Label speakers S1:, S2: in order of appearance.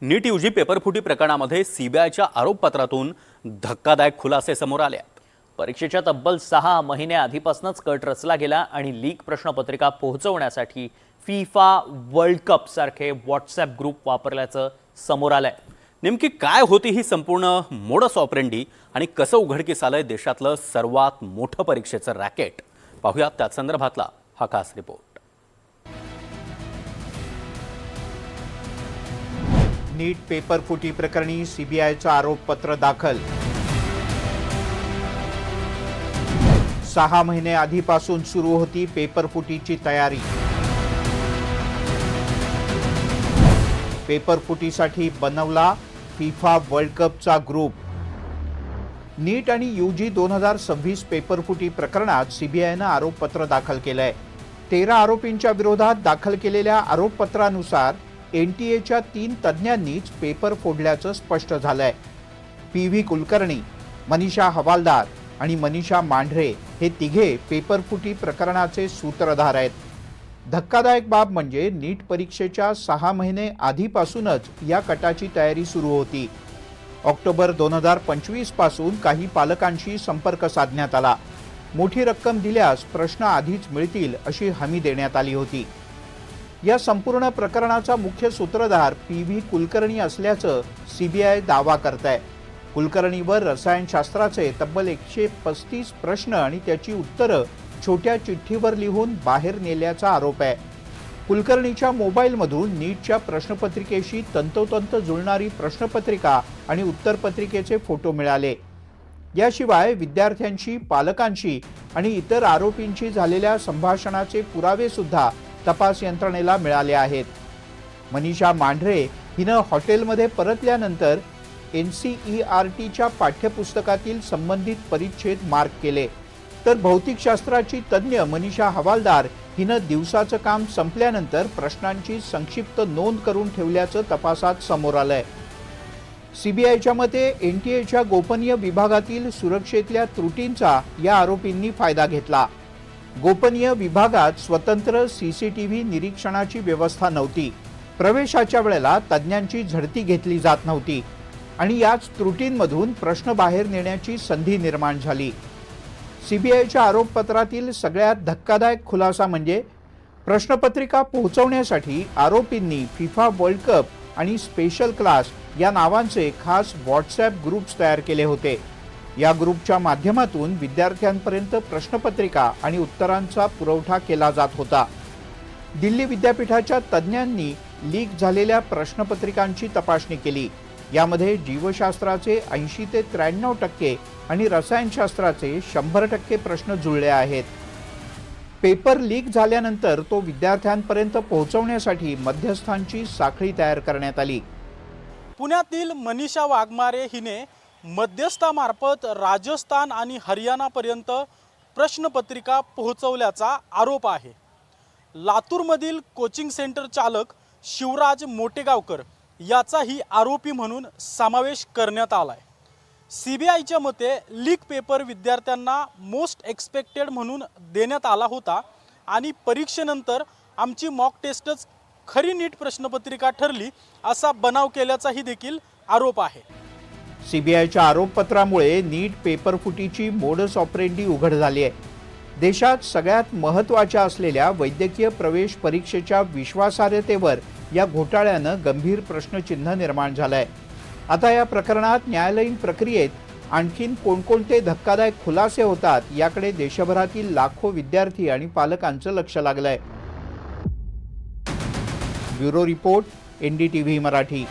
S1: नीट UG पेपरफुटी प्रकरणामध्ये सीबीआयच्या आरोपपत्रातून धक्कादायक खुलासे समोर आले आहेत।
S2: परीक्षेच्या तब्बल 6 महिने आधीपासूनच कट रचला गेला आणि लीक प्रश्नपत्रिका पोहोचवण्यासाठी फिफा वर्ल्ड कप सारखे व्हॉट्सॲप ग्रुप वापरल्याचं समोर आलंय।
S1: नेमकी काय होती ही संपूर्ण मोडस ऑपरेंडी आणि कसं उघडकीस आलंय देशातलं सर्वात मोठं परीक्षेचं रॅकेट, पाहूया त्या संदर्भातला हा खास रिपोर्ट।
S3: नीट पेपरफुटी प्रकरणी सीबीआयचं आरोपपत्र दाखल। 6 महिने आधीपासून सुरू होती पेपरफुटीची तयारी। पेपरफुटीसाठी बनवला फिफा वर्ल्ड कपचा ग्रुप। नीट आणि यूजी 2026 पेपरफुटी प्रकरणात सीबीआयनं आरोपपत्र दाखल केलंय। 13 आरोपींच्या विरोधात दाखल केलेल्या आरोपपत्रानुसार एनटीएच्या 3 तज्ज्ञांनीच पेपर फोडल्याचं स्पष्ट झालंय। पी.व्ही. कुलकर्णी, मनीषा हवालदार आणि मनीषा मांढरे हे तिघे पेपरफुटी प्रकरणाचे सूत्रधार आहेत। धक्कादायक बाब म्हणजे नीट परीक्षेच्या 6 महिने आधीपासूनच या कटाची तयारी सुरू होती। ऑक्टोबर 2025 पासून काही पालकांशी संपर्क साधण्यात आला। मोठी रक्कम दिल्यास प्रश्न आधीच मिळतील अशी हमी देण्यात आली होती। या संपूर्ण प्रकरणाचा मुख्य सूत्रधार पी.व्ही. कुलकर्णी असल्याचं सीबीआय दावा करतंय। कुलकर्णीवर रसायनशास्त्राचे तब्बल 135 प्रश्न आणि त्याची उत्तरं छोट्या चिठ्ठीवर लिहून बाहेर नेल्याचा आरोप आहे। कुलकर्णीच्या मोबाईलमधून नीटच्या प्रश्नपत्रिकेशी तंतोतंत जुळणारी प्रश्नपत्रिका आणि उत्तरपत्रिकेचे फोटो मिळाले। याशिवाय विद्यार्थ्यांशी, पालकांशी आणि इतर आरोपींशी झालेल्या संभाषणाचे पुरावे सुद्धा तपास यंत्रणेला मिळाले आहेत। मनीषा मांढरे हिनं हॉटेलमध्ये परतल्यानंतर एनसीईआरटीच्या पाठ्यपुस्तकातील संबंधित परिच्छेद मार्क केले, तर भौतिकशास्त्राची तज्ज्ञ मनीषा हवालदार हिनं दिवसाचं काम संपल्यानंतर प्रश्नांची संक्षिप्त नोंद करून ठेवल्याचं तपासात समोर आलंय। सीबीआयच्या मते एनटीएच्या गोपनीय विभागातील सुरक्षेतल्या त्रुटींचा या आरोपींनी फायदा घेतला। गोपनीय विभागात स्वतंत्र सीसीटीव्ही निरीक्षणाची व्यवस्था नव्हती, प्रवेशाच्या वेळेला तज्ज्ञांची झडती घेतली जात नव्हती आणि याच त्रुटींमधून प्रश्न बाहेर नेण्याची संधी निर्माण झाली। सीबीआयच्या आरोपपत्रातील सगळ्यात धक्कादायक खुलासा म्हणजे प्रश्नपत्रिका पोहोचवण्यासाठी आरोपींनी फिफा वर्ल्ड कप आणि स्पेशल क्लास या नावांचे खास व्हॉट्सॲप ग्रुप्स तयार केले होते। या ग्रुपच्या माध्यमातून विद्यार्थ्यांपर्यंत प्रश्नपत्रिका आणि उत्तरांचा पुरवठा केला जात होता। दिल्ली विद्यापीठाच्या तज्ज्ञांनी लीक झालेल्या प्रश्नपत्रिकांची तपासणी केली। यामध्ये जीवशास्त्राचे 80 ते 93% आणि रसायनशास्त्राचे 100% प्रश्न जुळले आहेत। पेपर लीक झाल्यानंतर तो विद्यार्थ्यांपर्यंत पोहोचवण्यासाठी मध्यस्थांची साखळी तयार करण्यात आली।
S4: पुण्यातील मनीषा वाघमारे हिने मध्यस्थामार्फत राजस्थान आणि हरियाणापर्यंत प्रश्नपत्रिका पोहोचवल्याचा आरोप आहे। लातूरमधील कोचिंग सेंटर चालक शिवराज मोटेगावकर याचाही आरोपी म्हणून समावेश करण्यात आलाय। सीबीआयच्या मते लीक पेपर विद्यार्थ्यांना मोस्ट एक्सपेक्टेड म्हणून देण्यात आला होता आणि परीक्षेनंतर आमची मॉक टेस्टच खरी नीट प्रश्नपत्रिका ठरली असा बनाव केल्याचाही देखील आरोप आहे।
S3: सीबीआयच्या आरोपपत्रामुळे नीट पेपरफुटीची मोडस ऑपरेंडी उघड झाली आहे। देशात सगळ्यात महत्त्वाच्या असलेल्या वैद्यकीय प्रवेश परीक्षेच्या विश्वासार्हतेवर या घोटाळ्यानं गंभीर प्रश्नचिन्ह निर्माण झालंय। आता या प्रकरणात न्यायालयीन प्रक्रियेत आणखीन कोणकोणते धक्कादायक खुलासे होतात याकडे देशभरातील लाखो विद्यार्थी आणि पालकांचं लक्ष लागलंय। Bureau report, NDTV Marathi.